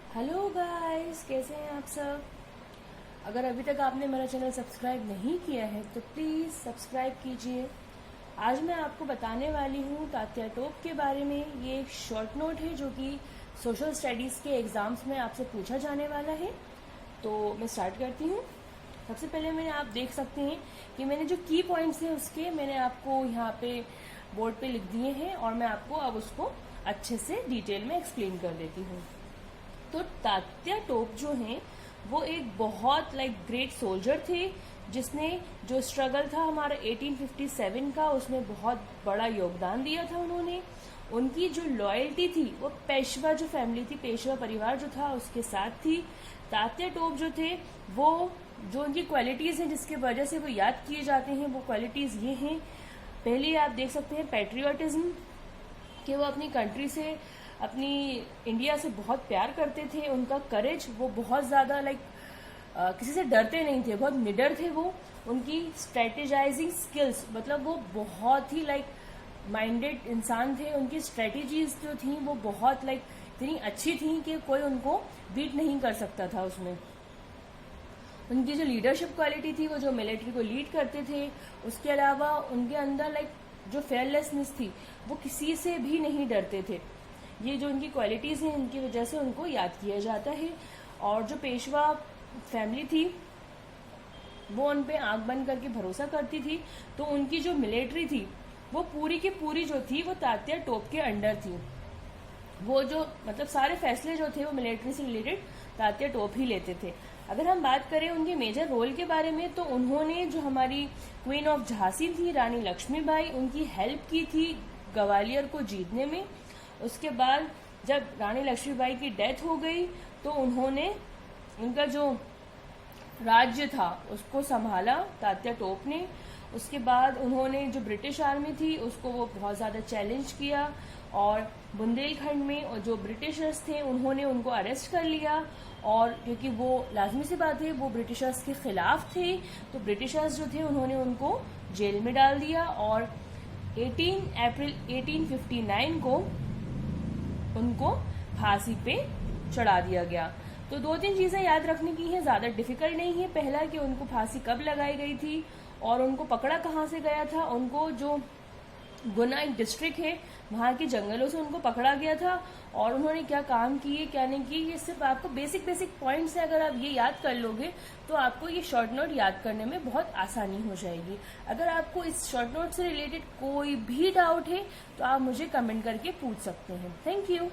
Hello guys, कैसे हैं आप सब। अगर अभी तक आपने मेरा चैनल सब्सक्राइब नहीं किया है तो प्लीज़ सब्सक्राइब कीजिए। आज मैं आपको बताने वाली हूँ तात्या टोप के बारे में। ये एक शॉर्ट नोट है जो कि सोशल स्टडीज़ के एग्ज़ाम्स में आपसे पूछा जाने वाला है। तो मैं स्टार्ट करती हूँ। सबसे पहले आप देख सकते हैं कि मैंने जो की पॉइंट्स हैं उसके मैंने आपको यहाँ पे बोर्ड पे लिख दिए हैं और मैं आपको अब उसको अच्छे से डिटेल में एक्सप्लेन कर देती हूँ। तो तात्या टोप जो हैं वो एक बहुत ग्रेट सोल्जर थे, जिसने जो स्ट्रगल था हमारा 1857 का उसमें बहुत बड़ा योगदान दिया था उन्होंने। उनकी जो लॉयल्टी थी वो पेशवा जो फैमिली थी, पेशवा परिवार जो था उसके साथ थी। तात्या टोप जो थे वो जो उनकी क्वालिटीज़ हैं जिसके वजह से वो याद किए जाते हैं, वो क्वालिटीज़ ये हैं। पहले आप देख सकते हैं पैट्रियोटिज्म, कि वो अपनी कंट्री से, अपनी इंडिया से बहुत प्यार करते थे। उनका करेज, वो बहुत ज़्यादा किसी से डरते नहीं थे, बहुत निडर थे वो। उनकी स्ट्रेटेजाइजिंग स्किल्स, मतलब वो बहुत ही माइंडेड इंसान थे। उनकी स्ट्रेटेजीज जो थी वो बहुत इतनी अच्छी थी कि कोई उनको बीट नहीं कर सकता था उसमें। उनकी जो लीडरशिप क्वालिटी थी, वो जो मिलिट्री को लीड करते थे। उसके अलावा उनके अंदर जो फेयरलेसनेस थी, वो किसी से भी नहीं डरते थे। ये जो उनकी क्वालिटीज़ हैं इनकी वजह से उनको याद किया जाता है। और जो पेशवा फैमिली थी वो उन पे आंख बंद करके भरोसा करती थी। तो उनकी जो मिलिट्री थी वो पूरी की पूरी जो थी वो तात्या टोप के अंडर थी। वो जो सारे फैसले जो थे वो मिलिट्री से रिलेटेड तात्या टोप ही लेते थे। अगर हम बात करें उनके मेजर रोल के बारे में, तो उन्होंने जो हमारी क्वीन ऑफ झांसी थी रानी लक्ष्मीबाई, उनकी हेल्प की थी ग्वालियर को जीतने में। उसके बाद जब रानी लक्ष्मीबाई की डेथ हो गई तो उन्होंने उनका जो राज्य था उसको संभाला तात्या टोप ने। उसके बाद उन्होंने जो ब्रिटिश आर्मी थी उसको वो बहुत ज़्यादा चैलेंज किया, और बुंदेलखंड में जो ब्रिटिशर्स थे उन्होंने उनको अरेस्ट कर लिया। और क्योंकि वो लाजमी सी बात है वो ब्रिटिशर्स के खिलाफ थे, तो ब्रिटिशर्स जो थे उन्होंने उनको जेल में डाल दिया। और 18 अप्रैल 1859 को उनको फांसी पे चढ़ा दिया गया। तो 2-3 चीज़ें याद रखने की हैं, ज़्यादा डिफिकल्ट नहीं है। पहला कि उनको फांसी कब लगाई गई थी और उनको पकड़ा कहाँ से गया था। उनको जो गुना एक डिस्ट्रिक्ट है वहाँ के जंगलों से उनको पकड़ा गया था, और उन्होंने क्या काम किए क्या नहीं किए, ये सिर्फ आपको बेसिक पॉइंट्स है। अगर आप ये याद कर लोगे तो आपको ये शॉर्ट नोट याद करने में बहुत आसानी हो जाएगी। अगर आपको इस शॉर्ट नोट से रिलेटेड कोई भी डाउट है तो आप मुझे कमेंट करके पूछ सकते हैं। Thank you.